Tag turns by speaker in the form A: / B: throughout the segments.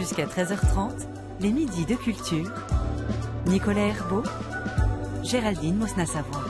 A: Jusqu'à 13h30, les midis de culture. Nicolas Herbeau, Géraldine Mosna-Savoie.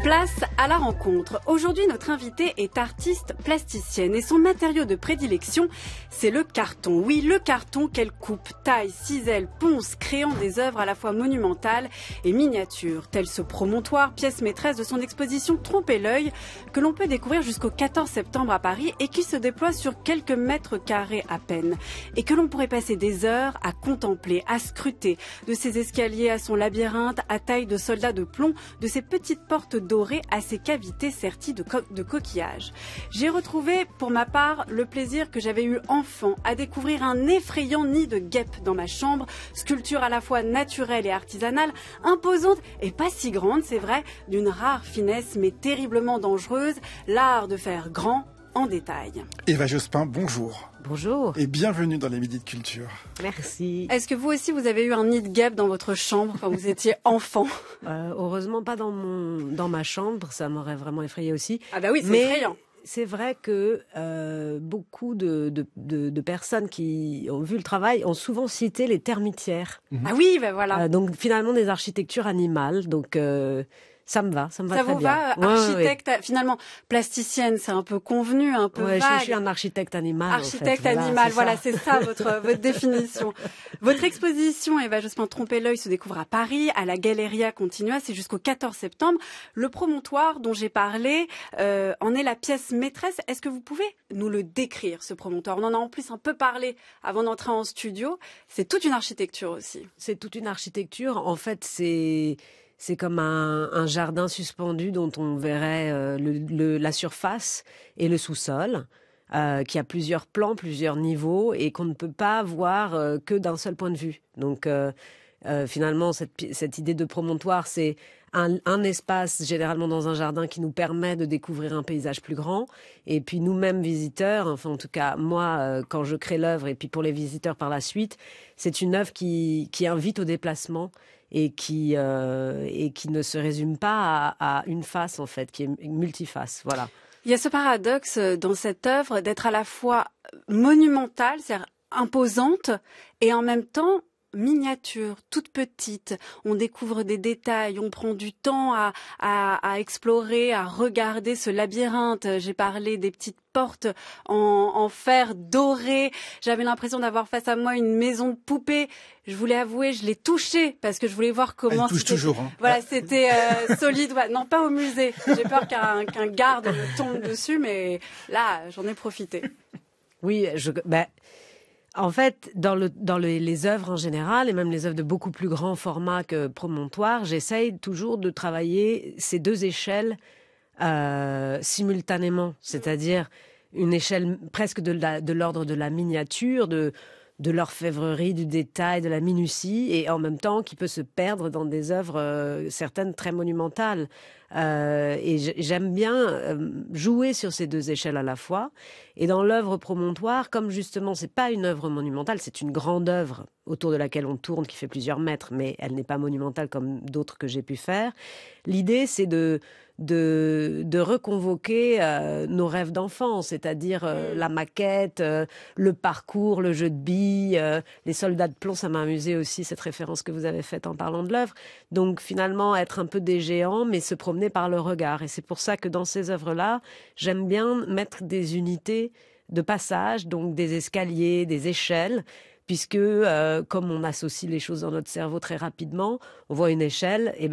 B: Place à la rencontre. Aujourd'hui, notre invitée est artiste plasticienne et son matériau de prédilection, c'est le carton. Oui, le carton qu'elle coupe, taille, cisèle, ponce, créant des œuvres à la fois monumentales et miniatures. Tel ce promontoire, pièce maîtresse de son exposition Tromper l'œil, que l'on peut découvrir jusqu'au 14 septembre à Paris et qui se déploie sur quelques mètres carrés à peine. Et que l'on pourrait passer des heures à contempler, à scruter, de ses escaliers à son labyrinthe à taille de soldat de plomb, de ses petites portes doré à ses cavités serties de coquillages. J'ai retrouvé, pour ma part, le plaisir que j'avais eu enfant à découvrir un effrayant nid de guêpes dans ma chambre, sculpture à la fois naturelle et artisanale, imposante et pas si grande, c'est vrai, d'une rare finesse mais terriblement dangereuse, l'art de faire grand en détail.
C: Eva Jospin, bonjour.
D: Bonjour.
C: Et bienvenue dans les Midis de Culture.
D: Merci.
B: Est-ce que vous aussi, vous avez eu un nid de guêpes dans votre chambre quand vous étiez enfant?
D: Heureusement pas dans ma chambre, ça m'aurait vraiment effrayé aussi.
B: Ah bah oui, c'est effrayant.
D: C'est vrai que beaucoup de personnes qui ont vu le travail ont souvent cité les termitières.
B: Ah oui, ben voilà.
D: Donc finalement des architectures animales, donc... Ça me va très bien. Ça vous va,
B: architecte, ouais. Finalement, plasticienne, c'est un peu convenu, un peu vague.
D: Je suis un architecte animal.
B: Architecte animal, voilà, c'est ça votre définition. Votre exposition, Eva Jospin, Tromper l'œil, se découvre à Paris, à la Galleria Continua, c'est jusqu'au 14 septembre. Le promontoire dont j'ai parlé en est la pièce maîtresse. Est-ce que vous pouvez nous le décrire, ce promontoire? On en a en plus un peu parlé avant d'entrer en studio. C'est toute une architecture aussi.
D: C'est toute une architecture. En fait, c'est comme un jardin suspendu dont on verrait la surface et le sous-sol, qui a plusieurs plans, plusieurs niveaux et qu'on ne peut pas voir que d'un seul point de vue. Donc finalement, cette idée de promontoire, c'est un espace généralement dans un jardin qui nous permet de découvrir un paysage plus grand. Et puis nous-mêmes visiteurs, enfin en tout cas moi, quand je crée l'œuvre et puis pour les visiteurs par la suite, c'est une œuvre qui invite au déplacement et qui ne se résume pas à une face en fait, qui est multiface. Voilà.
B: Il y a ce paradoxe dans cette œuvre d'être à la fois monumentale, c'est-à-dire imposante, et en même temps miniature, toute petite. On découvre des détails, on prend du temps à explorer, à regarder ce labyrinthe. J'ai parlé des petites portes en fer doré. J'avais l'impression d'avoir face à moi une maison de poupée. Je voulais avouer, je l'ai touchée parce que je voulais voir comment.
C: Elle touche toujours. Hein.
B: Voilà, c'était solide. Ouais. Non, pas au musée. J'ai peur qu'un garde me tombe dessus, mais là, j'en ai profité.
D: Oui, en fait, dans les œuvres en général, et même les œuvres de beaucoup plus grand format que Promontoire, j'essaye toujours de travailler ces deux échelles simultanément. C'est-à-dire une échelle presque de l'ordre de la miniature, de l'orfèvrerie, du détail, de la minutie, et en même temps qui peut se perdre dans des œuvres certaines très monumentales. Et j'aime bien jouer sur ces deux échelles à la fois. Et dans l'œuvre Promontoire, comme justement c'est pas une œuvre monumentale, c'est une grande œuvre autour de laquelle on tourne qui fait plusieurs mètres, mais elle n'est pas monumentale comme d'autres que j'ai pu faire. L'idée, c'est de reconvoquer nos rêves d'enfant, c'est-à-dire la maquette, le parcours, le jeu de billes, les soldats de plomb. Ça m'a amusé aussi cette référence que vous avez faite en parlant de l'œuvre. Donc finalement être un peu des géants, mais se promener par le regard. Et c'est pour ça que dans ces œuvres-là, j'aime bien mettre des unités de passage, donc des escaliers, des échelles, puisque comme on associe les choses dans notre cerveau très rapidement, on voit une échelle, et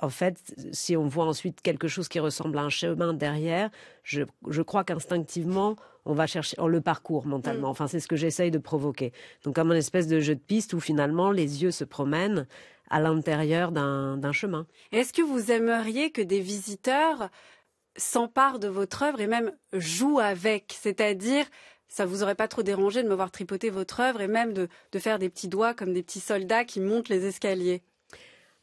D: en fait, si on voit ensuite quelque chose qui ressemble à un chemin derrière, je crois qu'instinctivement, on va chercher, on le parcourt mentalement. Enfin, c'est ce que j'essaye de provoquer. Donc, comme une espèce de jeu de piste où finalement les yeux se promènent à l'intérieur d'un chemin.
B: Et est-ce que vous aimeriez que des visiteurs s'emparent de votre œuvre et même jouent avec, c'est-à-dire ça vous aurait pas trop dérangé de me voir tripoter votre œuvre et même de faire des petits doigts comme des petits soldats qui montent les escaliers?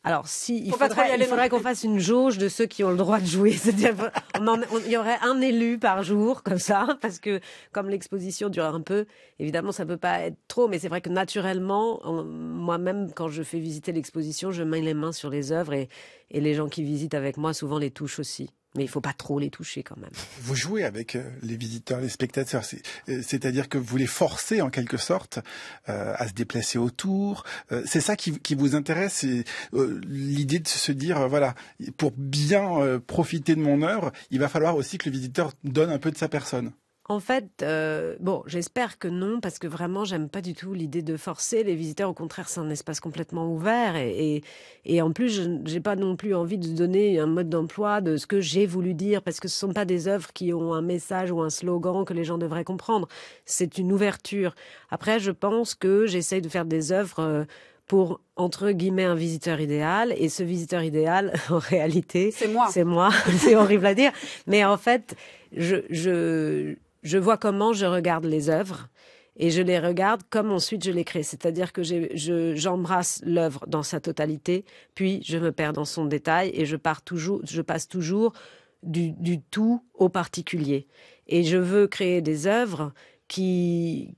D: Alors, il faudrait qu'on fasse une jauge de ceux qui ont le droit de jouer. C'est-à-dire, il y aurait un élu par jour, comme ça, parce que comme l'exposition dure un peu, évidemment, ça peut pas être trop, mais c'est vrai que naturellement, moi-même, quand je fais visiter l'exposition, je mets les mains sur les œuvres et les gens qui visitent avec moi, souvent les touchent aussi. Mais il faut pas trop les toucher quand même.
C: Vous jouez avec les visiteurs, les spectateurs, c'est-à-dire que vous les forcez en quelque sorte à se déplacer autour. C'est ça qui vous intéresse, c'est l'idée de se dire voilà, pour bien profiter de mon œuvre, il va falloir aussi que le visiteur donne un peu de sa personne.
D: En fait, bon, j'espère que non, parce que vraiment, j'aime pas du tout l'idée de forcer les visiteurs. Au contraire, c'est un espace complètement ouvert et en plus, j'ai pas non plus envie de donner un mode d'emploi de ce que j'ai voulu dire, parce que ce sont pas des œuvres qui ont un message ou un slogan que les gens devraient comprendre. C'est une ouverture. Après, je pense que j'essaye de faire des œuvres pour, entre guillemets, un visiteur idéal. Et ce visiteur idéal, en réalité,
B: c'est moi.
D: C'est moi. C'est horrible à dire. Mais en fait, je vois comment je regarde les œuvres et je les regarde comme ensuite je les crée. C'est-à-dire que j'embrasse l'œuvre dans sa totalité, puis je me perds dans son détail et je passe toujours du tout au particulier. Et je veux créer des œuvres qui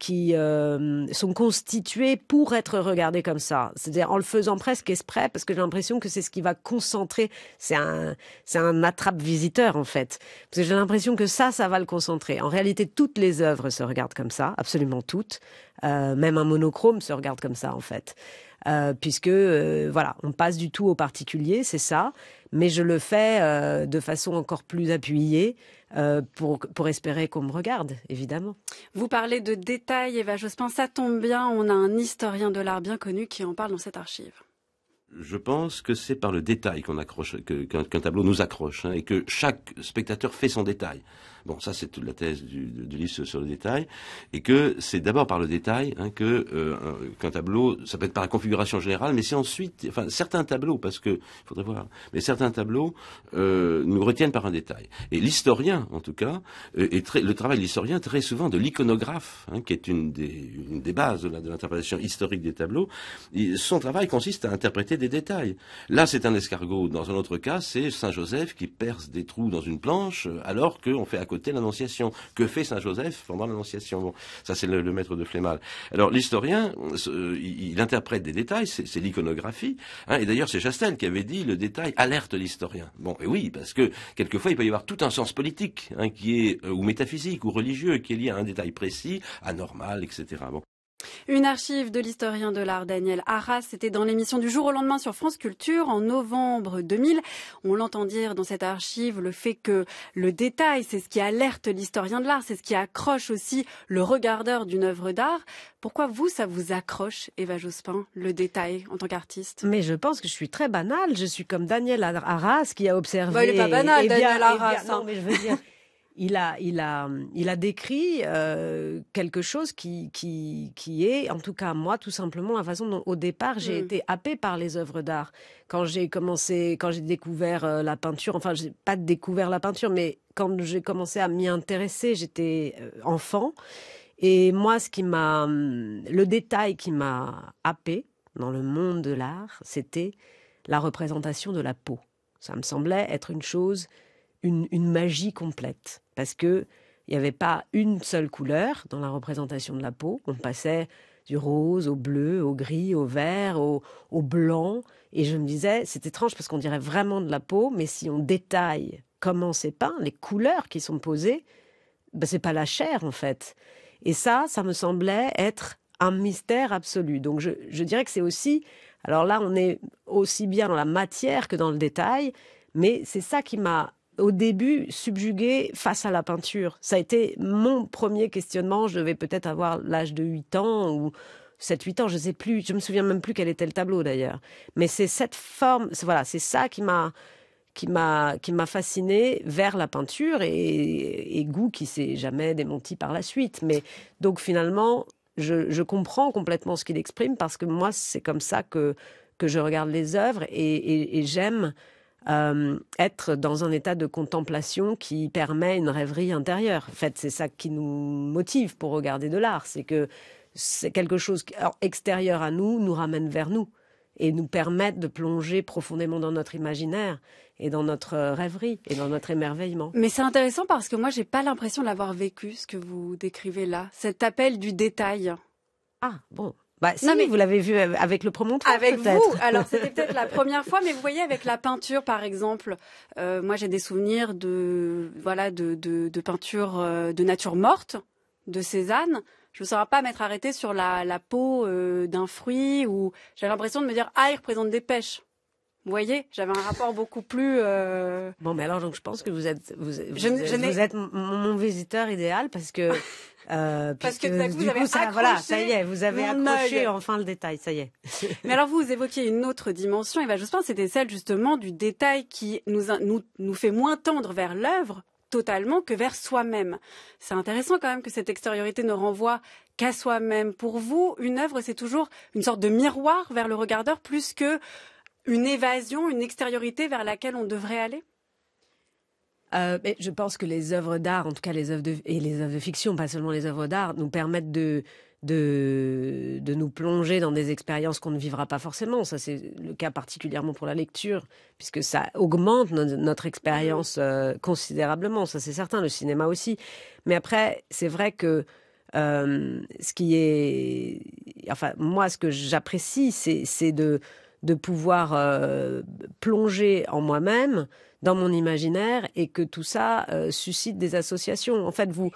D: sont constituées pour être regardées comme ça. C'est-à-dire en le faisant presque exprès, parce que j'ai l'impression que c'est ce qui va concentrer. C'est un attrape-visiteur, en fait. Parce que j'ai l'impression que ça va le concentrer. En réalité, toutes les œuvres se regardent comme ça, absolument toutes. Même un monochrome se regarde comme ça, en fait. Puisque, voilà, on passe du tout au particulier, c'est ça. Mais je le fais de façon encore plus appuyée, pour espérer qu'on me regarde, évidemment.
B: Vous parlez de détails, Eva Jospin, ça tombe bien, on a un historien de l'art bien connu qui en parle dans cette archive.
E: Je pense que c'est par le détail qu'un tableau nous accroche, et que chaque spectateur fait son détail. Bon, ça c'est toute la thèse du livre sur le détail, et que c'est d'abord par le détail qu'un tableau, ça peut être par la configuration générale, mais c'est ensuite, enfin certains tableaux, parce que il faudrait voir, mais certains tableaux nous retiennent par un détail. Et l'historien, en tout cas, le travail de l'historien, très souvent de l'iconographe, qui est une des bases de l'interprétation historique des tableaux, son travail consiste à interpréter des détails. Là, c'est un escargot. Dans un autre cas, c'est Saint-Joseph qui perce des trous dans une planche, alors qu'on fait à côté l'Annonciation. Que fait Saint-Joseph pendant l'Annonciation? Bon, ça c'est le maître de Flémal. Alors l'historien, il interprète des détails, c'est l'iconographie, et d'ailleurs c'est Chastel qui avait dit le détail alerte l'historien. Bon, et oui, parce que quelquefois il peut y avoir tout un sens politique, qui est ou métaphysique ou religieux, qui est lié à un détail précis, anormal, etc. Bon.
B: Une archive de l'historien de l'art Daniel Arras, c'était dans l'émission du jour au lendemain sur France Culture en novembre 2000. On l'entend dire dans cette archive le fait que le détail, c'est ce qui alerte l'historien de l'art, c'est ce qui accroche aussi le regardeur d'une œuvre d'art. Pourquoi ça vous accroche, Eva Jospin, le détail en tant qu'artiste?
D: Mais je pense que je suis très banale. Je suis comme Daniel Arras qui a observé.
B: Il n'est pas banal, Daniel Arras.
D: Non, mais je veux dire. Il a décrit quelque chose qui est, en tout cas moi, tout simplement la façon dont au départ j'ai été happée par les œuvres d'art. Quand j'ai découvert la peinture, enfin j'ai pas découvert la peinture, mais quand j'ai commencé à m'y intéresser, j'étais enfant. Et moi, le détail qui m'a happée dans le monde de l'art, c'était la représentation de la peau. Ça me semblait être une chose, une magie complète. Parce que il n'y avait pas une seule couleur dans la représentation de la peau. On passait du rose au bleu, au gris, au vert, au blanc. Et je me disais, c'est étrange parce qu'on dirait vraiment de la peau, mais si on détaille comment c'est peint, les couleurs qui sont posées, c'est pas la chair en fait. Et ça me semblait être un mystère absolu. Donc je dirais que c'est aussi... Alors là, on est aussi bien dans la matière que dans le détail, mais c'est ça qui m'a au début subjuguée face à la peinture. Ça a été mon premier questionnement. Je devais peut-être avoir l'âge de 8 ans ou 7-8 ans, je sais plus. Je me souviens même plus quel était le tableau d'ailleurs. Mais c'est cette forme, voilà, c'est ça qui m'a fascinée vers la peinture et goût qui s'est jamais démenti par la suite. Mais donc finalement, je comprends complètement ce qu'il exprime parce que moi, c'est comme ça que je regarde les œuvres et j'aime être dans un état de contemplation qui permet une rêverie intérieure. En fait, c'est ça qui nous motive pour regarder de l'art. C'est que c'est quelque chose extérieur à nous ramène vers nous et nous permet de plonger profondément dans notre imaginaire et dans notre rêverie et dans notre émerveillement.
B: Mais c'est intéressant parce que moi, j'ai pas l'impression de l'avoir vécu, ce que vous décrivez là. Cet appel du détail.
D: Ah, bon. Bah si,
B: Non, mais-
D: vous l'avez vu avec le promontoire
B: Avec
D: peut-être.
B: vous, alors c'était peut-être la première fois, mais vous voyez avec la peinture par exemple, moi j'ai des souvenirs de peinture de nature morte de Cézanne. Je ne saurais pas m'être arrêtée sur la peau d'un fruit où j'ai l'impression de me dire il représente des pêches. Vous voyez, j'avais un rapport beaucoup plus.
D: Bon, mais alors donc je pense que vous êtes
B: n'ai-
D: mon visiteur idéal parce que
B: Parce que
D: puisque
B: tout à coup,
D: du
B: vous avez
D: coup, ça, voilà, ça y
B: accroché
D: est, vous avez
B: mon
D: accroché
B: œil.
D: enfin le détail, ça y est.
B: Mais alors vous évoquiez une autre dimension, Eva Jospin, c'était celle justement du détail qui nous fait moins tendre vers l'œuvre totalement que vers soi-même. C'est intéressant quand même que cette extériorité ne renvoie qu'à soi-même. Pour vous, une œuvre, c'est toujours une sorte de miroir vers le regardeur plus que une évasion, une extériorité vers laquelle on devrait aller?
D: Mais je pense que les œuvres d'art, en tout cas les œuvres et les œuvres de fiction, pas seulement les œuvres d'art, nous permettent de nous plonger dans des expériences qu'on ne vivra pas forcément. Ça, c'est le cas particulièrement pour la lecture, puisque ça augmente notre expérience considérablement. Ça, c'est certain. Le cinéma aussi. Mais après, c'est vrai que ce qui est, enfin, moi, ce que j'apprécie, c'est de pouvoir plonger en moi-même, dans mon imaginaire, et que tout ça suscite des associations. En fait, vous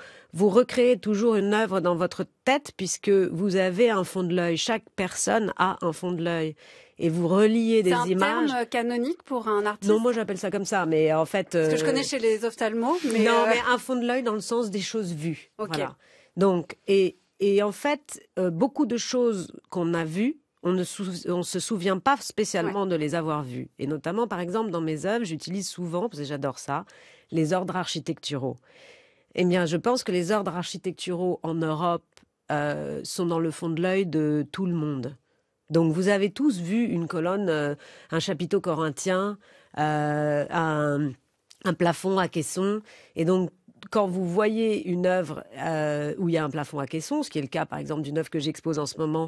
D: recréez toujours une œuvre dans votre tête puisque vous avez un fond de l'œil. Chaque personne a un fond de l'œil. Et vous reliez des images.
B: C'est un terme canonique pour un artiste?
D: Non, moi j'appelle ça comme ça, mais en fait...
B: Ce que je connais chez les ophtalmos, mais...
D: Non, mais un fond de l'œil dans le sens des choses vues.
B: Ok.
D: Voilà. Donc, et en fait, beaucoup de choses qu'on a vues, on se souvient pas spécialement de les avoir vues. Et notamment, par exemple, dans mes œuvres, j'utilise souvent, parce que j'adore ça, les ordres architecturaux. Eh bien, je pense que les ordres architecturaux en Europe sont dans le fond de l'œil de tout le monde. Donc, vous avez tous vu une colonne, un chapiteau corinthien, un plafond à caisson. Et donc, quand vous voyez une œuvre où il y a un plafond à caisson, ce qui est le cas, par exemple, d'une œuvre que j'expose en ce moment,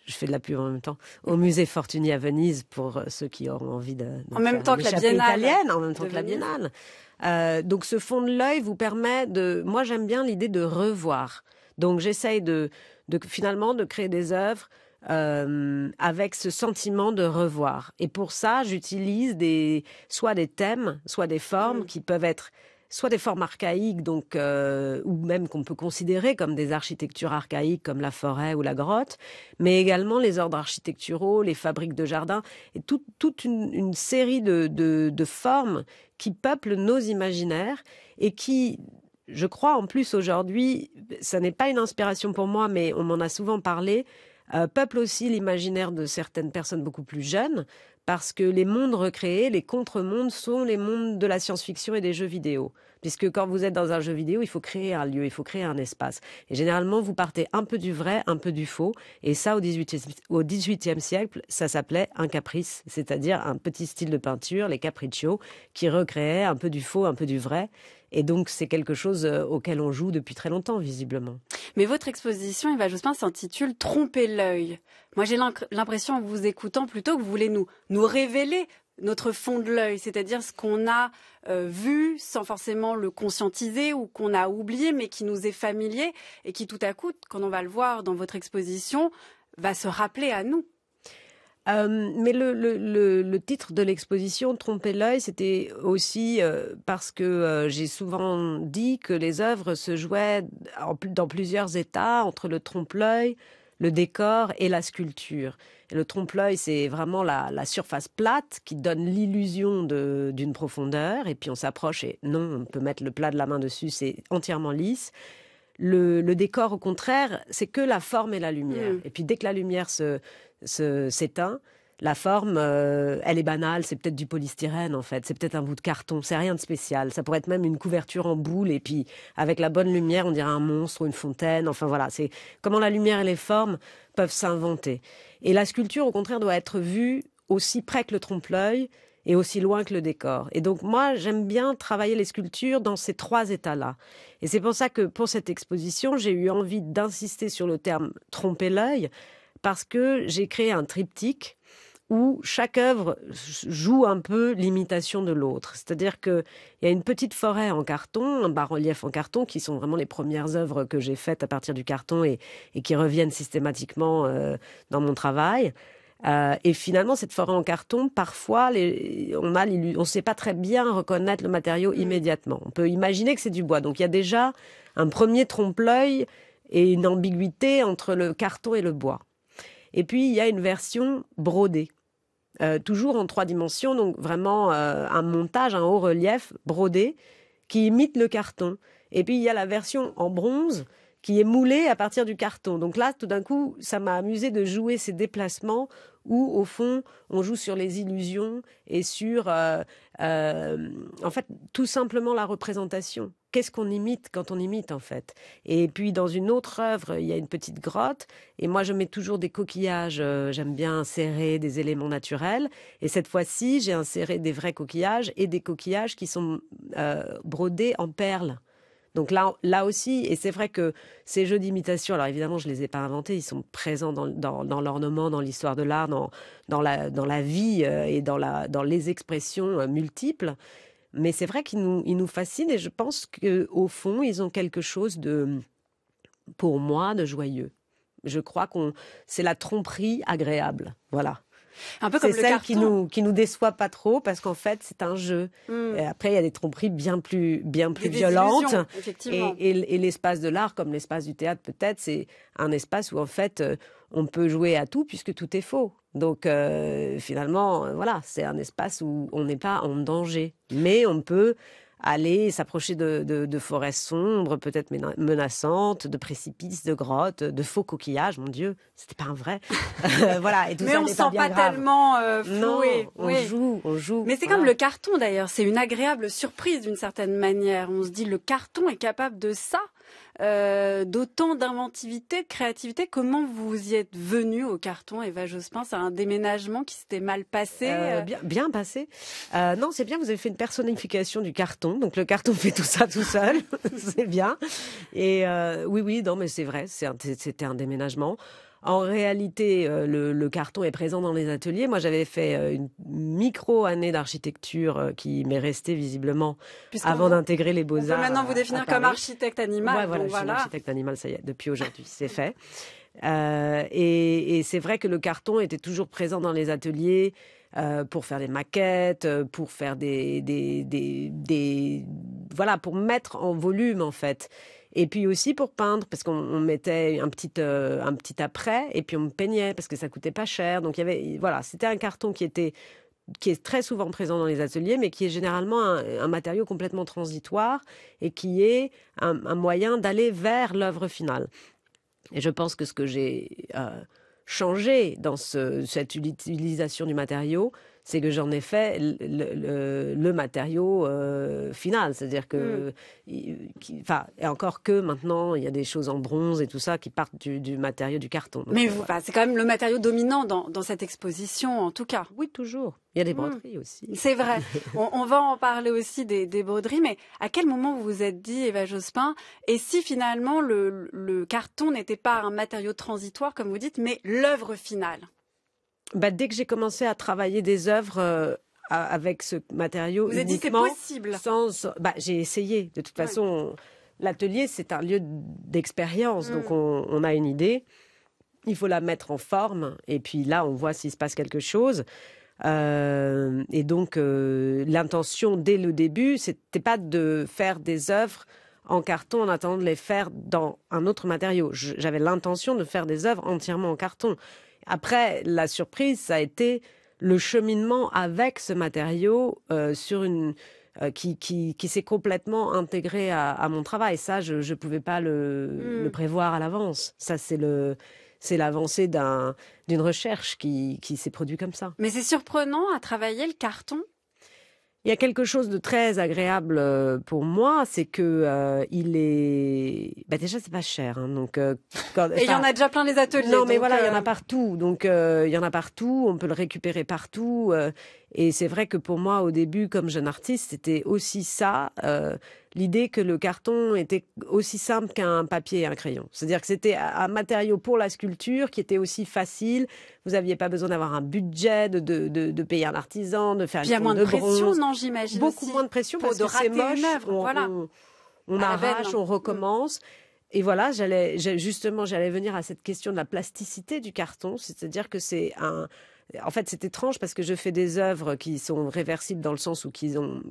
D: je fais de la pub en même temps, au musée Fortuny à Venise, pour ceux qui auront envie de
B: en même temps que la Biennale
D: italienne, en même temps
B: de
D: que la
B: Venise.
D: Biennale. Donc ce fond de l'œil vous permet de... Moi, j'aime bien l'idée de revoir. Donc j'essaye finalement de créer des œuvres avec ce sentiment de revoir. Et pour ça, j'utilise soit des thèmes, soit des formes qui peuvent être soit des formes archaïques, donc, ou même qu'on peut considérer comme des architectures archaïques, comme la forêt ou la grotte, mais également les ordres architecturaux, les fabriques de jardins, et toute une série de formes qui peuplent nos imaginaires et qui, je crois en plus aujourd'hui, ça n'est pas une inspiration pour moi, mais on m'en a souvent parlé, peuplent aussi l'imaginaire de certaines personnes beaucoup plus jeunes, parce que les mondes recréés, les contre-mondes, sont les mondes de la science-fiction et des jeux vidéo. Puisque quand vous êtes dans un jeu vidéo, il faut créer un lieu, il faut créer un espace. Et généralement, vous partez un peu du vrai, un peu du faux. Et ça, au XVIIIe siècle, ça s'appelait un caprice, c'est-à-dire un petit style de peinture, les capriccios, qui recréaient un peu du faux, un peu du vrai. Et donc, c'est quelque chose auquel on joue depuis très longtemps, visiblement.
B: Mais votre exposition, Eva Jospin, s'intitule « Tromper l'œil ». Moi, j'ai l'impression, en vous écoutant, plutôt que vous voulez nous révéler notre fond de l'œil, c'est-à-dire ce qu'on a vu sans forcément le conscientiser ou qu'on a oublié, mais qui nous est familier et qui, tout à coup, quand on va le voir dans votre exposition, va se rappeler à nous.
D: Mais le titre de l'exposition, Tromper l'œil, c'était aussi parce que j'ai souvent dit que les œuvres se jouaient dans plusieurs états, entre le trompe-l'œil, le décor et la sculpture. Et le trompe-l'œil, c'est vraiment la surface plate qui donne l'illusion d'une profondeur. Et puis on s'approche et non, on peut mettre le plat de la main dessus, c'est entièrement lisse. Le décor, au contraire, c'est que la forme et la lumière. Et puis dès que la lumière s'éteint, la forme, elle est banale, c'est peut-être du polystyrène en fait, c'est peut-être un bout de carton, c'est rien de spécial. Ça pourrait être même une couverture en boule et puis avec la bonne lumière, on dirait un monstre ou une fontaine. Enfin voilà, c'est comment la lumière et les formes peuvent s'inventer. Et la sculpture, au contraire, doit être vue aussi près que le trompe-l'œil et aussi loin que le décor. Et donc moi, j'aime bien travailler les sculptures dans ces trois états-là. Et c'est pour ça que pour cette exposition, j'ai eu envie d'insister sur le terme « tromper l'œil » parce que j'ai créé un triptyque où chaque œuvre joue un peu l'imitation de l'autre. C'est-à-dire qu'il y a une petite forêt en carton, un bas-relief en carton, qui sont vraiment les premières œuvres que j'ai faites à partir du carton et qui reviennent systématiquement dans mon travail. Et finalement, cette forêt en carton, parfois, on ne sait pas très bien reconnaître le matériau immédiatement. On peut imaginer que c'est du bois. Donc il y a déjà un premier trompe-l'œil et une ambiguïté entre le carton et le bois. Et puis, il y a une version brodée, toujours en 3 dimensions, donc vraiment un montage, un haut relief brodé qui imite le carton. Et puis, il y a la version en bronze qui est moulée à partir du carton. Donc là, tout d'un coup, ça m'a amusé de jouer ces déplacements où, au fond, on joue sur les illusions et sur, en fait, tout simplement la représentation. Qu'est-ce qu'on imite quand on imite, en fait? Et puis, dans une autre œuvre, il y a une petite grotte. Et moi, je mets toujours des coquillages. J'aime bien insérer des éléments naturels. Et cette fois-ci, j'ai inséré des vrais coquillages et des coquillages qui sont brodés en perles. Donc là aussi, et c'est vrai que ces jeux d'imitation, alors évidemment, je ne les ai pas inventés, ils sont présents dans l'ornement, dans l'histoire de l'art, dans la vie et dans les expressions multiples. Mais c'est vrai qu'ils nous fascinent et je pense qu'au fond, ils ont quelque chose pour moi, de joyeux. Je crois c'est la tromperie agréable. Voilà.
B: Un peu comme
D: c'est
B: le
D: celle
B: carton.
D: qui nous déçoit pas trop parce qu'en fait c'est un jeu. Et après il y a des tromperies bien plus violentes.
B: Effectivement.
D: Et l'espace de l'art, comme l'espace du théâtre peut-être, c'est un espace où en fait on peut jouer à tout puisque tout est faux. Donc finalement voilà, c'est un espace où on n'est pas en danger, mais on peut aller s'approcher de forêts sombres, peut-être menaçantes, de précipices, de grottes, de faux coquillages. Mon Dieu, c'était pas un vrai. Voilà, et tout
B: mais
D: ça
B: on
D: n'est
B: se
D: pas
B: sent
D: bien
B: pas
D: grave.
B: tellement
D: Non,
B: floué.
D: on joue.
B: Mais c'est
D: voilà.
B: comme le carton d'ailleurs, c'est une agréable surprise d'une certaine manière. On se dit le carton est capable de ça, d'autant d'inventivité, de créativité. Comment vous y êtes venu au carton, Eva Jospin? C'est un déménagement qui s'était mal passé
D: Bien passé. Non, c'est bien, vous avez fait une personnification du carton. Donc le carton fait tout ça tout seul. C'est bien. Et oui, non, mais c'est vrai, c'était un déménagement. En réalité, le carton est présent dans les ateliers. Moi, j'avais fait une micro-année d'architecture qui m'est restée visiblement avant d'intégrer les Beaux-Arts.
B: On peut maintenant vous définir comme architecte animal.
D: Ouais, voilà, je suis architecte animal, ça y est, depuis aujourd'hui, c'est fait. Et c'est vrai que le carton était toujours présent dans les ateliers pour faire des maquettes, pour faire voilà, pour mettre en volume en fait. Et puis aussi pour peindre, parce qu'on mettait un petit après, et puis on peignait parce que ça coûtait pas cher. Donc voilà, c'était un carton qui est très souvent présent dans les ateliers, mais qui est généralement un matériau complètement transitoire et qui est un moyen d'aller vers l'œuvre finale. Et je pense que ce que j'ai changé dans cette utilisation du matériau, c'est que j'en ai fait le matériau final. C'est-à-dire que, et encore que maintenant, il y a des choses en bronze et tout ça qui partent du matériau du carton. Donc,
B: mais c'est quand même le matériau dominant dans cette exposition, en tout cas.
D: Oui, toujours. Il y a des broderies aussi.
B: C'est vrai. On va en parler aussi des broderies, mais à quel moment vous vous êtes dit, Eva Jospin, et si finalement le carton n'était pas un matériau transitoire, comme vous dites, mais l'œuvre finale?
D: Dès que j'ai commencé à travailler des œuvres avec ce matériau,
B: vous avez dit c'est possible.
D: J'ai essayé. De toute façon, l'atelier c'est un lieu d'expérience, donc on a une idée, il faut la mettre en forme, et puis là on voit s'il se passe quelque chose. Et donc l'intention dès le début, c'était pas de faire des œuvres en carton en attendant de les faire dans un autre matériau. J'avais l'intention de faire des œuvres entièrement en carton. Après, la surprise, ça a été le cheminement avec ce matériau qui s'est complètement intégré à mon travail. Ça, je ne pouvais pas le prévoir à l'avance. Ça, c'est l'avancée d'une recherche qui s'est produite comme ça.
B: Mais c'est surprenant à travailler le carton.
D: Il y a quelque chose de très agréable pour moi, c'est que il est déjà c'est pas cher, hein, donc
B: Et il y en a déjà plein les ateliers.
D: Non, mais
B: donc,
D: voilà, il y en a partout. Donc, il y en a partout. On peut le récupérer partout. Et c'est vrai que pour moi, au début, comme jeune artiste, c'était aussi ça. L'idée que le carton était aussi simple qu'un papier et un crayon. C'est-à-dire que c'était un matériau pour la sculpture qui était aussi facile. Vous n'aviez pas besoin d'avoir un budget, de payer un artisan, de faire une
B: il y a moins
D: fonte
B: de
D: de
B: pression,
D: bronze.
B: non, j'imagine
D: Beaucoup
B: aussi,
D: moins de pression
B: pour
D: parce
B: de
D: que c'est
B: rater
D: moche.
B: une œuvre, voilà.
D: On
B: À la veine,
D: arrache,
B: hein.
D: on recommence. Et voilà, j'allais venir à cette question de la plasticité du carton, c'est-à-dire que en fait, c'est étrange parce que je fais des œuvres qui sont réversibles dans le sens où qui ont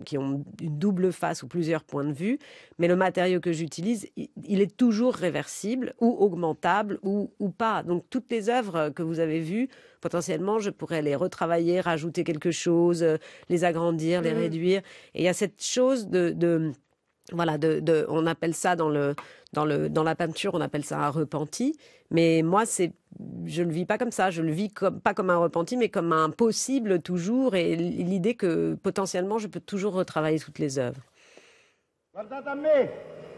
D: une double face ou plusieurs points de vue, mais le matériau que j'utilise, il est toujours réversible ou augmentable ou pas. Donc toutes les œuvres que vous avez vues, potentiellement, je pourrais les retravailler, rajouter quelque chose, les agrandir, les réduire. Et il y a cette chose voilà, on appelle ça dans la peinture, on appelle ça un repenti. Mais moi, je le vis pas comme ça. Je le vis pas comme un repenti, mais comme un possible toujours. Et l'idée que potentiellement, je peux toujours retravailler toutes les œuvres.
F: Guardate a me!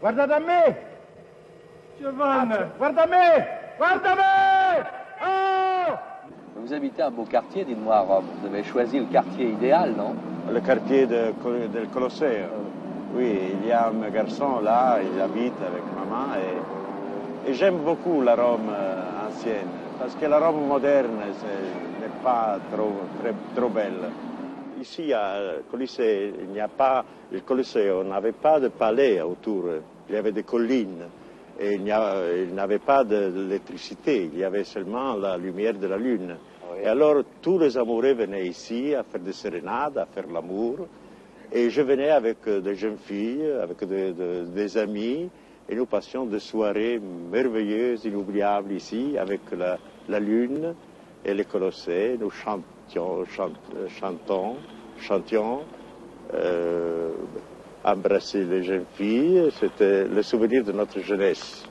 F: Guardate a me! Giovanni! Guarda me! Guarda me! Oh!
G: Vous habitez un beau quartier, dites-moi, à Rome. Vous avez choisi le quartier idéal, non?
F: Le quartier del Colosseo. Oui, il y a un garçon là, il habite avec maman et j'aime beaucoup la Rome ancienne parce que la Rome moderne n'est pas trop belle. Ici à Colosseo, le Colosseo n'avait pas de palais autour, il y avait des collines et il n'avait pas d'électricité, il y avait seulement la lumière de la lune. Oui. Et alors tous les amoureux venaient ici à faire des sérénades, à faire l'amour. Et je venais avec des jeunes filles, avec des amis, et nous passions des soirées merveilleuses, inoubliables ici, avec la lune et les Colossées. Nous chantions, embrasser les jeunes filles. C'était le souvenir de notre jeunesse.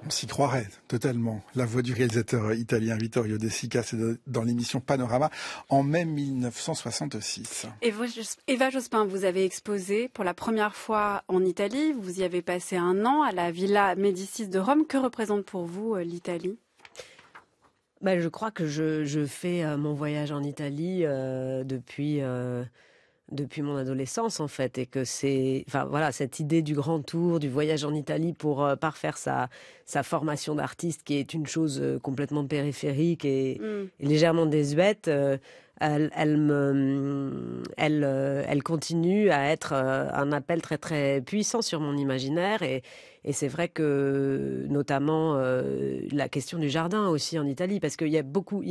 C: On s'y croirait totalement. La voix du réalisateur italien Vittorio De Sica, c'est dans l'émission Panorama en mai 1966.
B: Eva Jospin, vous avez exposé pour la première fois en Italie. Vous y avez passé 1 an à la Villa Médicis de Rome. Que représente pour vous l'Italie ?
D: Je crois que je fais mon voyage en Italie depuis mon adolescence en fait, et que cette idée du grand tour, du voyage en Italie pour parfaire sa formation d'artiste, qui est une chose complètement périphérique et légèrement désuète, elle continue à être un appel très très puissant sur mon imaginaire, et c'est vrai que notamment la question du jardin aussi en Italie, parce qu'il y a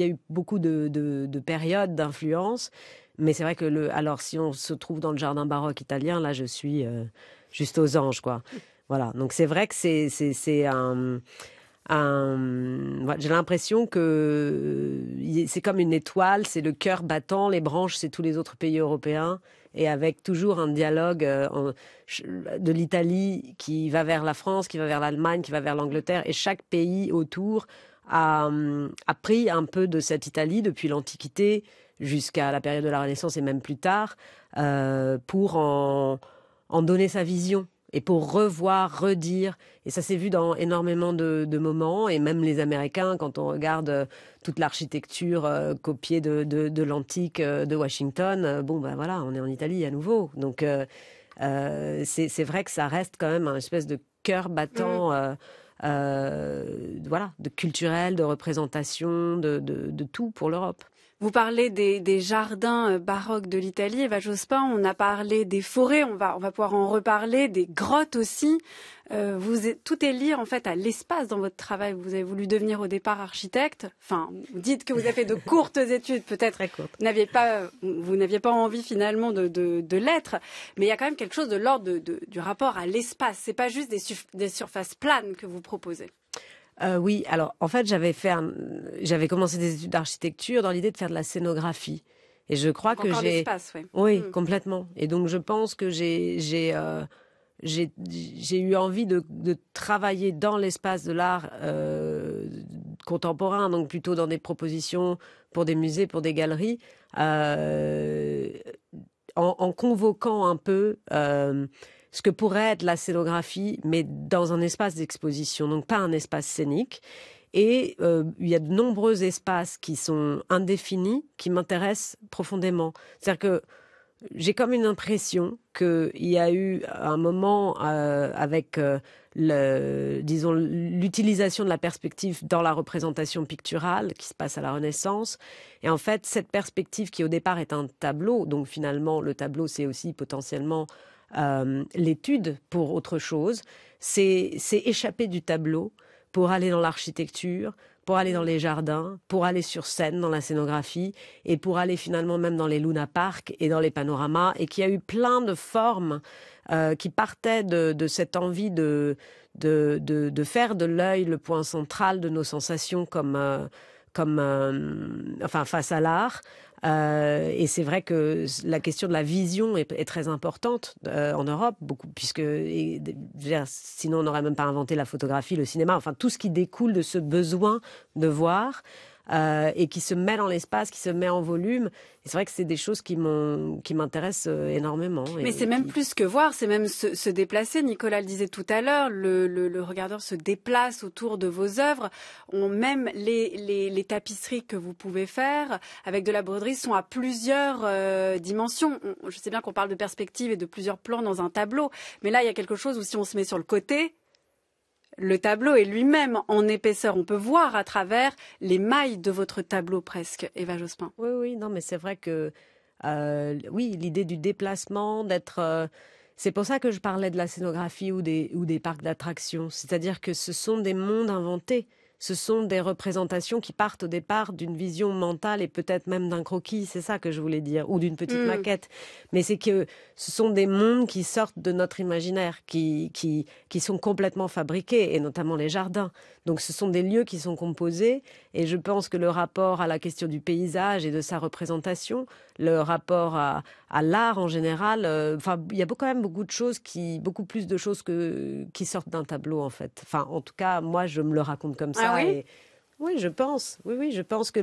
D: eu beaucoup de périodes d'influence. Mais c'est vrai que alors si on se trouve dans le jardin baroque italien, là je suis juste aux anges, quoi. Voilà. Donc c'est vrai que c'est j'ai l'impression que c'est comme une étoile, c'est le cœur battant, les branches c'est tous les autres pays européens, et avec toujours un dialogue de l'Italie qui va vers la France, qui va vers l'Allemagne, qui va vers l'Angleterre, et chaque pays autour a pris un peu de cette Italie depuis l'Antiquité jusqu'à la période de la Renaissance et même plus tard, pour en donner sa vision et pour redire. Et ça s'est vu dans énormément de moments, et même les Américains, quand on regarde toute l'architecture copiée de l'antique de Washington, voilà, on est en Italie à nouveau. Donc c'est vrai que ça reste quand même un espèce de cœur battant de culturel, de représentation, de tout pour l'Europe.
B: Vous parlez des jardins baroques de l'Italie, Eva Jospin. On a parlé des forêts, on va pouvoir en reparler, des grottes aussi. Tout est lié en fait à l'espace dans votre travail. Vous avez voulu devenir au départ architecte. Enfin, vous dites que vous avez fait de courtes études, peut-être. Très courtes. Vous n'aviez pas envie finalement de l'être, mais il y a quand même quelque chose de l'ordre du rapport à l'espace. C'est pas juste des surfaces planes que vous proposez.
D: Oui, alors en fait j'avais commencé des études d'architecture dans l'idée de faire de la scénographie, et je crois que oui, complètement. Et donc je pense que j'ai eu envie de travailler dans l'espace de l'art contemporain, donc plutôt dans des propositions pour des musées, pour des galeries, en convoquant un peu ce que pourrait être la scénographie, mais dans un espace d'exposition, donc pas un espace scénique. Et il y a de nombreux espaces qui sont indéfinis, qui m'intéressent profondément. C'est-à-dire que j'ai comme une impression qu'il y a eu un moment avec l'utilisation de la perspective dans la représentation picturale qui se passe à la Renaissance. Et en fait, cette perspective qui au départ est un tableau, donc finalement le tableau c'est aussi potentiellement l'étude pour autre chose, c'est échapper du tableau pour aller dans l'architecture, pour aller dans les jardins, pour aller sur scène dans la scénographie et pour aller finalement même dans les Luna Park et dans les panoramas, et qu'il y a eu plein de formes qui partaient de cette envie de faire de l'œil le point central de nos sensations enfin face à l'art. Et c'est vrai que la question de la vision est très importante en Europe, beaucoup, sinon on n'aurait même pas inventé la photographie, le cinéma, enfin tout ce qui découle de ce besoin de voir et qui se met dans l'espace, qui se met en volume. Et c'est vrai que c'est des choses qui m'intéressent énormément.
B: Mais c'est même plus que voir, c'est même se déplacer. Nicolas le disait tout à l'heure, le regardeur se déplace autour de vos œuvres. Même les tapisseries que vous pouvez faire avec de la broderie sont à plusieurs dimensions. Je sais bien qu'on parle de perspective et de plusieurs plans dans un tableau, mais là il y a quelque chose où si on se met sur le côté, le tableau est lui-même en épaisseur. On peut voir à travers les mailles de votre tableau presque, Eva Jospin.
D: Oui, non, mais c'est vrai que oui, l'idée du déplacement, c'est pour ça que je parlais de la scénographie ou des parcs d'attractions. C'est-à-dire que ce sont des mondes inventés. Ce sont des représentations qui partent au départ d'une vision mentale et peut-être même d'un croquis, c'est ça que je voulais dire, ou d'une petite maquette. Mais c'est que ce sont des mondes qui sortent de notre imaginaire, qui sont complètement fabriqués, et notamment les jardins. Donc ce sont des lieux qui sont composés, et je pense que le rapport à la question du paysage et de sa représentation, le rapport à l'art en général, il y a quand même beaucoup plus de choses qui sortent d'un tableau en fait. Enfin, en tout cas, moi je me le raconte comme ça.
B: Ah oui,
D: et, oui, je pense. Oui, je pense que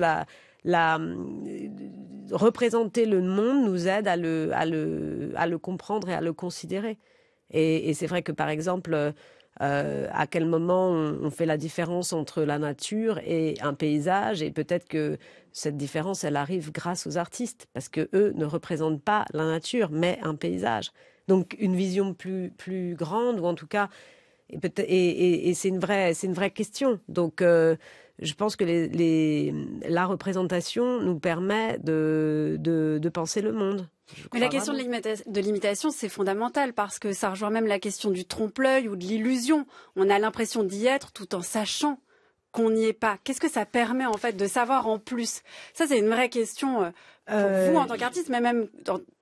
D: représenter le monde nous aide à le comprendre et à le considérer. Et c'est vrai que par exemple, à quel moment on fait la différence entre la nature et un paysage, et peut-être que cette différence elle arrive grâce aux artistes parce que eux ne représentent pas la nature mais un paysage. Donc une vision plus grande, ou en tout cas et c'est une vraie question. Donc je pense que la représentation nous permet de penser le monde.
B: Mais la question de l'imitation, c'est fondamental parce que ça rejoint même la question du trompe-l'œil ou de l'illusion. On a l'impression d'y être tout en sachant qu'on n'y est pas. Qu'est-ce que ça permet en fait de savoir en plus? Ça, c'est une vraie question pour vous en tant qu'artiste, mais même,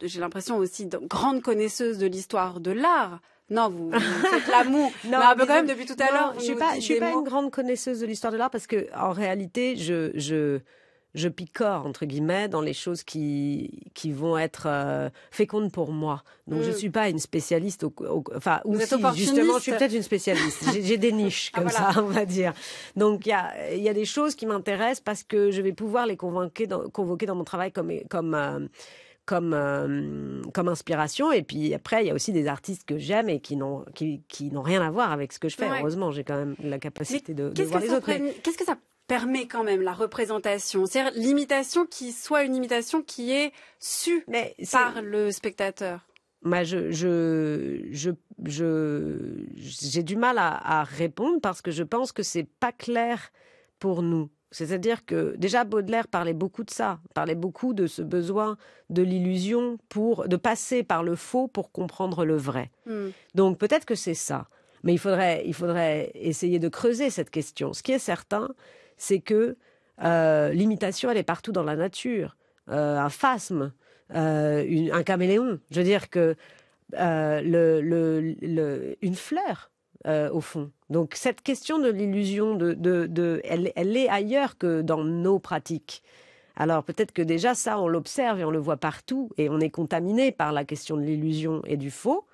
B: j'ai l'impression aussi, grande connaisseuse de l'histoire de l'art. Non, vous faites l'amour, mais un peu quand même depuis tout à l'heure.
D: Je suis pas une grande connaisseuse de l'histoire de l'art parce que en réalité, je picore entre guillemets dans les choses qui vont être fécondes pour moi. Donc je suis pas une spécialiste justement, je suis peut-être une spécialiste. J'ai des niches comme ça, on va dire. Donc il y a des choses qui m'intéressent parce que je vais pouvoir les convoquer dans mon travail comme inspiration. Et puis après, il y a aussi des artistes que j'aime et qui n'ont rien à voir avec ce que je fais. Ouais. Heureusement, j'ai quand même la capacité de voir les autres.
B: Qu'est-ce que ça permet quand même, la représentation? C'est-à-dire l'imitation qui soit une imitation qui est sue par le spectateur.
D: J'ai du mal à répondre parce que je pense que c'est pas clair pour nous. C'est-à-dire que déjà Baudelaire parlait beaucoup de ça, parlait beaucoup de ce besoin de l'illusion de passer par le faux pour comprendre le vrai. Donc peut-être que c'est ça, mais il faudrait essayer de creuser cette question. Ce qui est certain, c'est que l'imitation, elle est partout dans la nature. Un phasme, un caméléon. Je veux dire que une fleur. Au fond. Donc cette question de l'illusion, elle est ailleurs que dans nos pratiques. Alors peut-être que déjà ça, on l'observe et on le voit partout et on est contaminé par la question de l'illusion et du faux.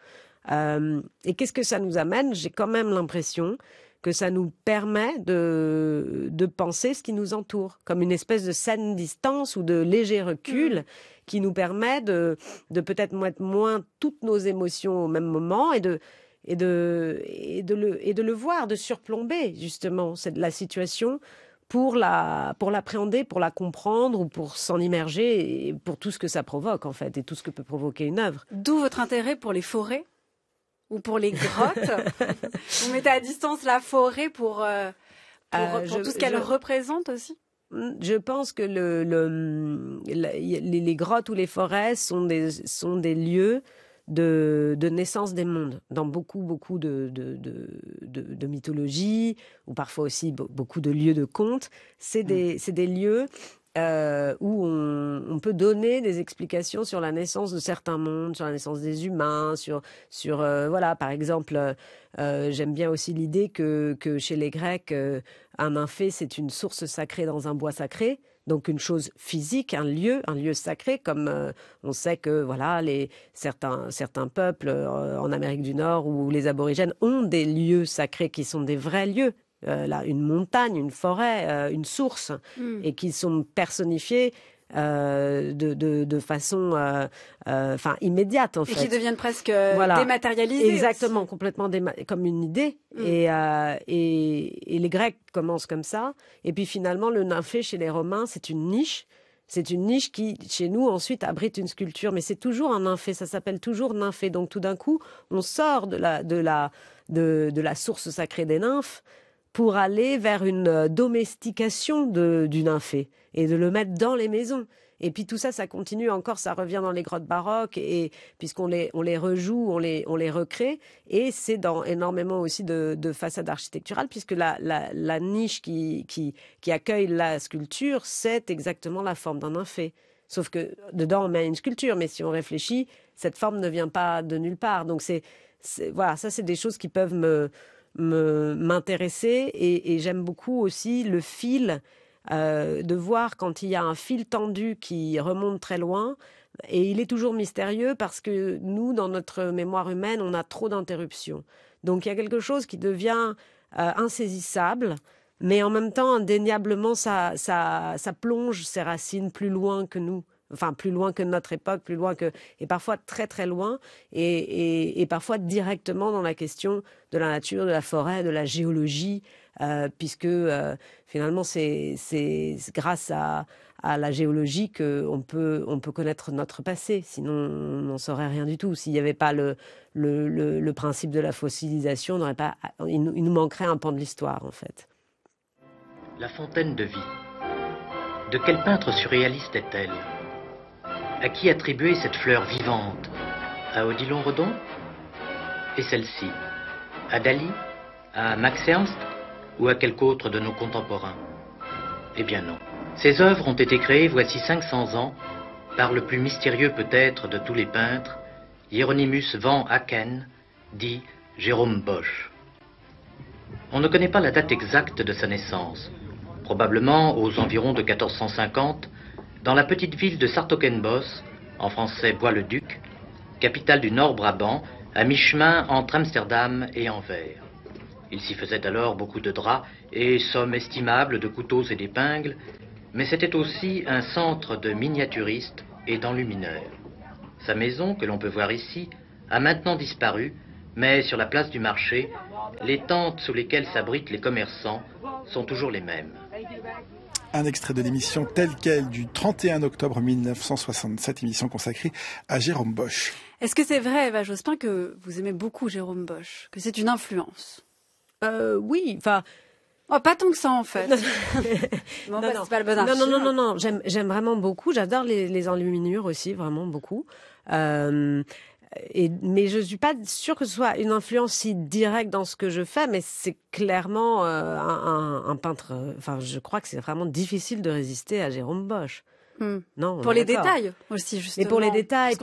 D: Et qu'est-ce que ça nous amène? J'ai quand même l'impression que ça nous permet de penser ce qui nous entoure, comme une espèce de saine distance ou de léger recul qui nous permet de peut-être mettre moins toutes nos émotions au même moment et de le voir, de surplomber justement la situation pour l'appréhender, pour la comprendre ou pour s'en immerger et pour tout ce que ça provoque en fait et tout ce que peut provoquer une œuvre.
B: D'où votre intérêt pour les forêts ou pour les grottes. Vous mettez à distance la forêt pour tout ce qu'elle représente aussi.
D: Je pense que les grottes ou les forêts sont des lieux de naissance des mondes, dans beaucoup de mythologies, ou parfois aussi beaucoup de lieux de contes. C'est des lieux où on peut donner des explications sur la naissance de certains mondes, sur la naissance des humains, voilà, par exemple, j'aime bien aussi l'idée que chez les Grecs, un nymphée, c'est une source sacrée dans un bois sacré. Donc une chose physique, un lieu sacré, comme on sait que voilà, certains peuples en Amérique du Nord ou les aborigènes ont des lieux sacrés qui sont des vrais lieux. Là, une montagne, une forêt, une source, et qui sont personnifiés de façon immédiate en fait.
B: Et qui deviennent presque dématérialisés.
D: Exactement, complètement comme une idée. Et les Grecs commencent comme ça. Et puis finalement, le nymphée chez les Romains, c'est une niche. C'est une niche qui, chez nous, ensuite abrite une sculpture. Mais c'est toujours un nymphée, ça s'appelle toujours nymphée. Donc tout d'un coup, on sort de la source sacrée des nymphes pour aller vers une domestication du nymphée et de le mettre dans les maisons. Et puis tout ça, ça continue encore, ça revient dans les grottes baroques, et puisqu'on les rejoue, on les recrée, et c'est dans énormément aussi de façades architecturales, puisque la niche qui accueille la sculpture, c'est exactement la forme d'un nymphée. Sauf que dedans, on met une sculpture, mais si on réfléchit, cette forme ne vient pas de nulle part. Donc voilà, ça c'est des choses qui peuvent m'intéresser, et j'aime beaucoup aussi le fil, de voir quand il y a un fil tendu qui remonte très loin, et il est toujours mystérieux parce que nous, dans notre mémoire humaine, on a trop d'interruptions. Donc il y a quelque chose qui devient insaisissable, mais en même temps, indéniablement, ça plonge ses racines plus loin que nous. Enfin, plus loin que notre époque, et parfois très très loin, et parfois directement dans la question de la nature, de la forêt, de la géologie, puisque finalement c'est grâce à la géologie qu'on peut connaître notre passé, sinon on n'en saurait rien du tout. S'il n'y avait pas le principe de la fossilisation, il nous manquerait un pan de l'histoire en fait.
H: La fontaine de vie. De quel peintre surréaliste est-elle ? À qui attribuer cette fleur vivante ? À Odilon Redon ? Et celle-ci ? À Dali ? À Max Ernst ? Ou à quelque autre de nos contemporains ? Eh bien non. Ces œuvres ont été créées voici 500 ans par le plus mystérieux peut-être de tous les peintres, Hieronymus van Aken, dit Jérôme Bosch. On ne connaît pas la date exacte de sa naissance. Probablement aux environs de 1450, dans la petite ville de Sartogenbos, en français Bois-le-Duc, capitale du Nord-Brabant, à mi-chemin entre Amsterdam et Anvers. Il s'y faisait alors beaucoup de draps et somme estimable de couteaux et d'épingles, mais c'était aussi un centre de miniaturistes et d'enlumineurs. Sa maison, que l'on peut voir ici, a maintenant disparu, mais sur la place du marché, les tentes sous lesquelles s'abritent les commerçants sont toujours les mêmes.
C: Un extrait de l'émission telle quelle du 31 octobre 1967, émission consacrée à Jérôme Bosch.
B: Est-ce que c'est vrai, Eva Jospin, que vous aimez beaucoup Jérôme Bosch, que c'est une influence ?
D: Oui, enfin...
B: Oh, pas tant que ça, en fait. C'est pas le bon archi.
D: Non. J'aime vraiment beaucoup. J'adore les enluminures aussi, vraiment beaucoup. Mais je suis pas sûre que ce soit une influence si directe dans ce que je fais, mais c'est clairement un peintre. Enfin, je crois que c'est vraiment difficile de résister à Jérôme Bosch. Non,
B: pour les détails aussi, justement.
D: Et pour les détails,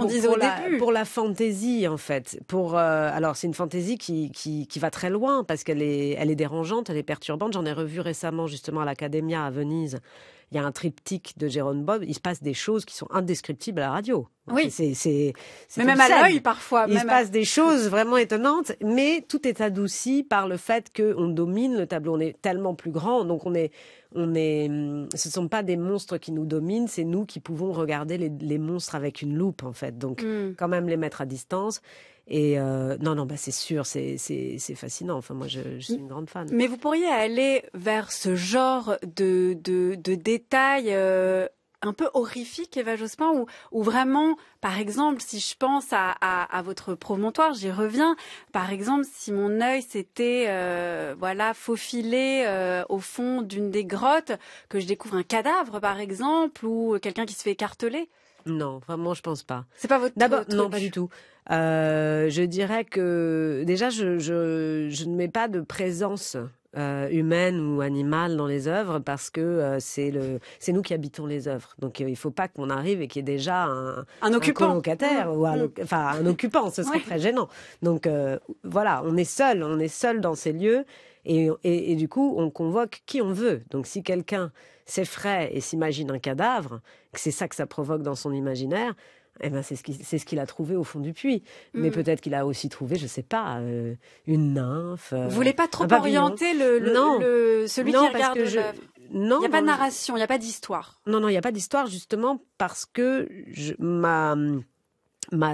D: pour la fantaisie en fait. Alors c'est une fantaisie qui va très loin parce qu'elle est dérangeante, elle est perturbante. J'en ai revu récemment justement à l'Accademia à Venise. il y a un triptyque de Jérôme Bob, il se passe des choses qui sont indescriptibles à la radio.
B: Oui.
D: C'est
B: mais même à l'œil, parfois.
D: Il se passe des choses vraiment étonnantes, mais tout est adouci par le fait qu'on domine le tableau. On est tellement plus grand, donc ce ne sont pas des monstres qui nous dominent, c'est nous qui pouvons regarder les monstres avec une loupe, en fait. Donc, quand même les mettre à distance. Et c'est sûr, c'est fascinant. Enfin, moi, je suis une grande fan.
B: Mais vous pourriez aller vers ce genre de détails un peu horrifique, Eva Jospin, ou vraiment, par exemple, si je pense à votre promontoire, j'y reviens, par exemple, si mon œil s'était faufilé au fond d'une des grottes, que je découvre un cadavre, par exemple, ou quelqu'un qui se fait écarteler.
D: Non, vraiment, je pense pas.
B: C'est pas votre truc.
D: Non, pas du tout. Je dirais que déjà, je ne mets pas de présence humaine ou animale dans les œuvres parce que c'est nous qui habitons les œuvres. Donc il faut pas qu'on arrive et qu'il y ait déjà un
B: occupant,
D: colocataire ou un occupant, ce serait très gênant. Donc voilà, on est seul dans ces lieux et du coup on convoque qui on veut. Donc si quelqu'un s'effraie et s'imagine un cadavre, que c'est ça que ça provoque dans son imaginaire, eh ben c'est ce qu'il a trouvé au fond du puits. Mais peut-être qu'il a aussi trouvé, je sais pas, une nymphe.
B: Vous voulez pas trop orienter celui qui regarde l'œuvre. Non, il n'y a pas de narration, il n'y a pas d'histoire.
D: Non, il n'y a pas d'histoire justement parce que ma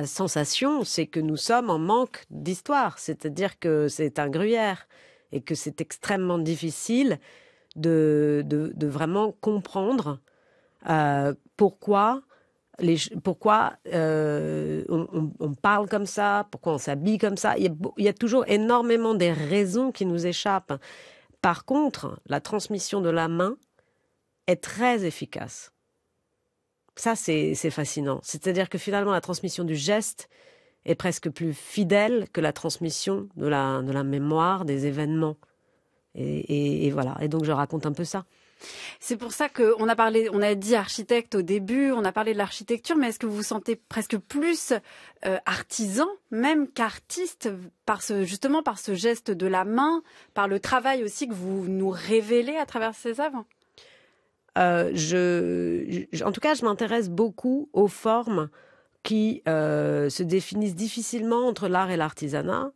D: sensation, c'est que nous sommes en manque d'histoire. C'est-à-dire que c'est un Gruyère et que c'est extrêmement difficile de vraiment comprendre pourquoi on parle comme ça, pourquoi on s'habille comme ça. Il y a toujours énormément des raisons qui nous échappent. Par contre, la transmission de la main est très efficace. Ça, c'est fascinant. C'est-à-dire que finalement, la transmission du geste est presque plus fidèle que la transmission de la mémoire, des événements. Et voilà. Et donc, je raconte un peu ça.
B: C'est pour ça qu'on a dit architecte au début, on a parlé de l'architecture, mais est-ce que vous vous sentez presque plus artisan, même qu'artiste, justement par ce geste de la main, par le travail aussi que vous nous révélez à travers ces œuvres ?
D: En tout cas, je m'intéresse beaucoup aux formes qui se définissent difficilement entre l'art et l'artisanat.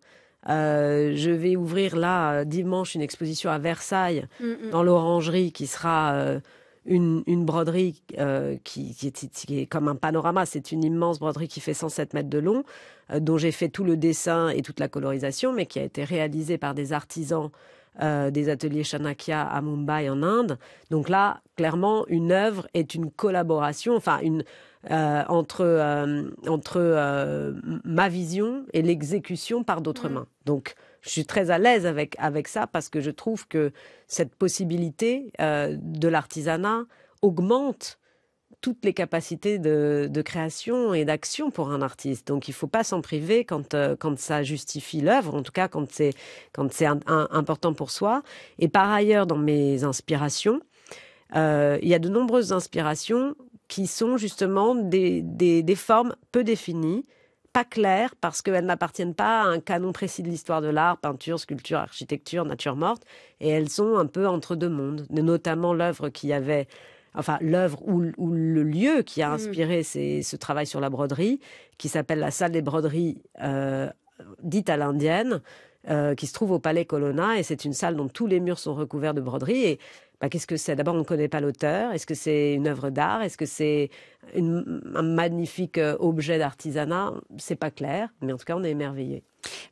D: Je vais ouvrir là dimanche une exposition à Versailles dans l'Orangerie qui sera une broderie qui est comme un panorama. C'est une immense broderie qui fait 107 mètres de long, dont j'ai fait tout le dessin et toute la colorisation, mais qui a été réalisée par des artisans des ateliers Chanakya à Mumbai en Inde. Donc là, clairement, une œuvre est une collaboration, entre ma vision et l'exécution par d'autres mains. Donc, je suis très à l'aise avec ça parce que je trouve que cette possibilité de l'artisanat augmente toutes les capacités de création et d'action pour un artiste. Donc, il ne faut pas s'en priver quand ça justifie l'œuvre, en tout cas quand c'est important pour soi. Et par ailleurs, dans mes inspirations, il y a de nombreuses inspirations qui sont justement des formes peu définies, pas claires, parce qu'elles n'appartiennent pas à un canon précis de l'histoire de l'art, peinture, sculpture, architecture, nature morte, et elles sont un peu entre deux mondes, notamment l'œuvre ou le lieu qui a inspiré ce travail sur la broderie, qui s'appelle la salle des broderies dite à l'indienne, qui se trouve au Palais Colonna, et c'est une salle dont tous les murs sont recouverts de broderies. Et qu'est-ce que c'est ? D'abord, on ne connaît pas l'auteur. Est-ce que c'est une œuvre d'art ? Est-ce que c'est un magnifique objet d'artisanat ? C'est pas clair, mais en tout cas, on est émerveillés.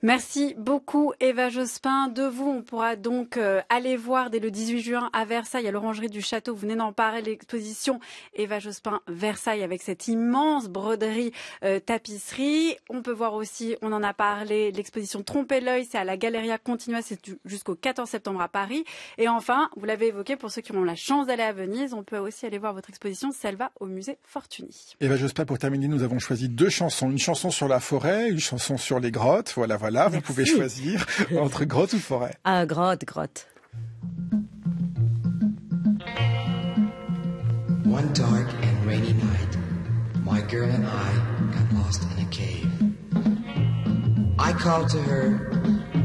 B: Merci beaucoup Eva Jospin. De vous, on pourra donc aller voir dès le 18 juin à Versailles, à l'Orangerie du Château. Vous venez d'en parler, l'exposition Eva Jospin Versailles avec cette immense broderie tapisserie. On peut voir aussi, on en a parlé, l'exposition Tromper l'œil, c'est à la Galleria Continua, c'est jusqu'au 14 septembre à Paris. Et enfin, vous l'avez évoqué, pour ceux qui ont la chance d'aller à Venise, on peut aussi aller voir votre exposition Selva au musée Fortuny.
C: Eva Jospin, pour terminer, nous avons choisi 2 chansons. Une chanson sur la forêt, une chanson sur les grottes. Voilà. Vous pouvez choisir entre grotte ou forêt.
D: Ah, grotte.
I: One dark and rainy night, my girl and I got lost in a cave. I called to her,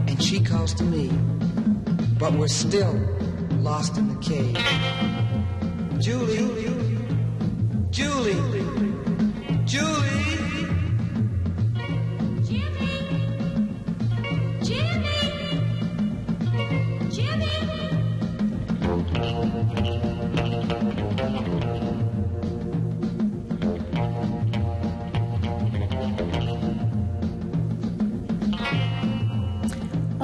I: and she calls to me, but we're still lost in the cave. Julie, Julie, Julie.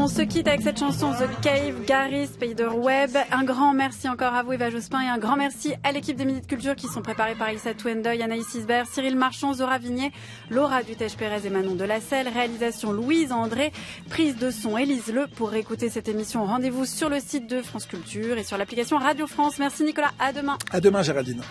B: On se quitte avec cette chanson The Cave, Gary Spiderweb. Un grand merci encore à vous Eva Jospin et un grand merci à l'équipe des Midi de Culture qui sont préparés par Issa Touendoy, Anaïs Isbert, Cyril Marchand, Zora Vignet, Laura Dutèche-Pérez et Manon Delacelle. Réalisation Louise André, prise de son Élise Le. Pour écouter cette émission, rendez-vous sur le site de France Culture et sur l'application Radio France. Merci Nicolas, à demain.
C: À demain Géraldine.